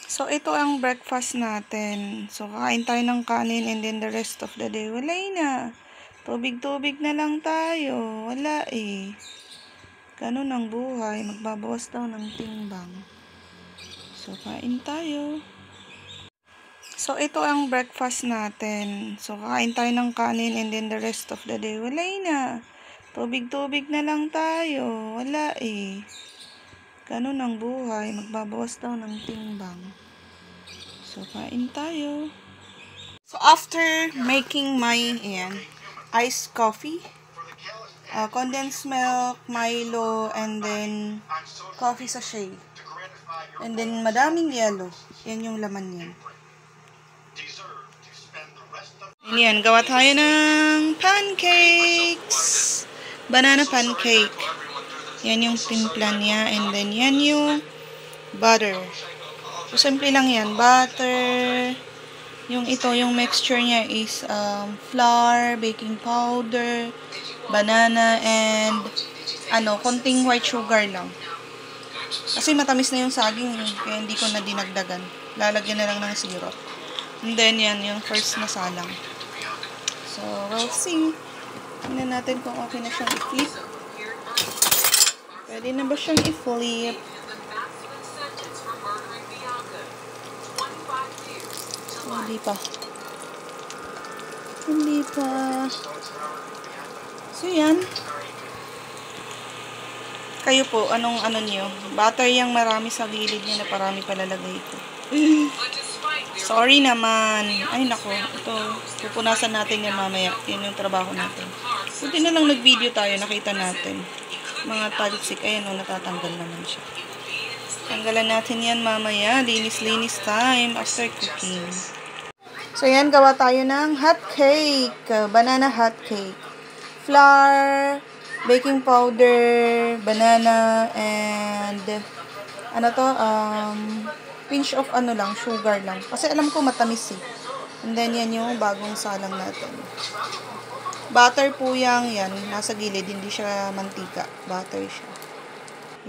So, ito ang breakfast natin. So, kain tayo ng kanin and then the rest of the day, wala na. Tubig-tubig na lang tayo. Wala eh. Ganun ang buhay. Magbabawas daw ng timbang. So, kain tayo. So, ito ang breakfast natin. So, kain tayo ng kanin and then the rest of the day, wala na. Tubig-tubig na lang tayo. Wala eh. Ganun ang buhay. Magbabawas daw ng timbang. So, kain tayo. So, after making my iced coffee, condensed milk, Milo, and then coffee sachet. And then, madaming yellow. Yan yung laman yan. And yan, gawa tayo ng pancakes. Banana pancake. Yan yung timpla niya. And then, yan yung butter. So, simple lang yan. Butter. Yung ito, yung mixture niya is flour, baking powder, banana, and konting white sugar lang. Kasi matamis na yung saging, kaya hindi ko na dinagdagan. Lalagyan na lang ng syrup. And then, yan, yung first na salang. So, we'll see. Tingnan natin kung okay na siyang i-flip. Pwede na ba siyang i-flip? Hindi pa. Hindi pa. So, yan. Kayo po, anong niyo? Butter yung marami sa gilid niya na parami palalagay ko. Sorry naman. Ay, nako. Ito, pupunasan natin yan mamaya. Yan yung trabaho natin. Buti na lang nag-video tayo, nakita natin. Mga talsik, ayan o, natatanggal naman siya. Tanggalan natin yan mamaya. Linis-linis time after cooking. So, yan, gawa tayo ng hot cake. Banana hot cake. Flour, baking powder, banana, and pinch of sugar lang. Kasi alam ko matamis eh. And then, yan yung bagong salang natin. Butter po yan. Nasa gilid. Hindi siya mantika. Butter siya.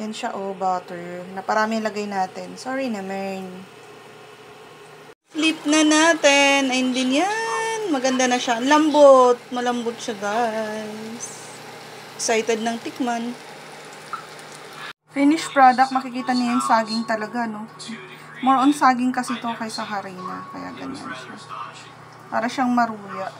Yan siya, butter. Naparami lagay natin. Sorry naman. Flip na natin. Ayun din yan. Maganda na siya. Lambot. Malambot siya, guys. Excited ng tikman. Finished product. Makikita niyo yung saging talaga, no? More on saging kasi to kaysa harina. Kaya ganyan siya. Para siyang maruya.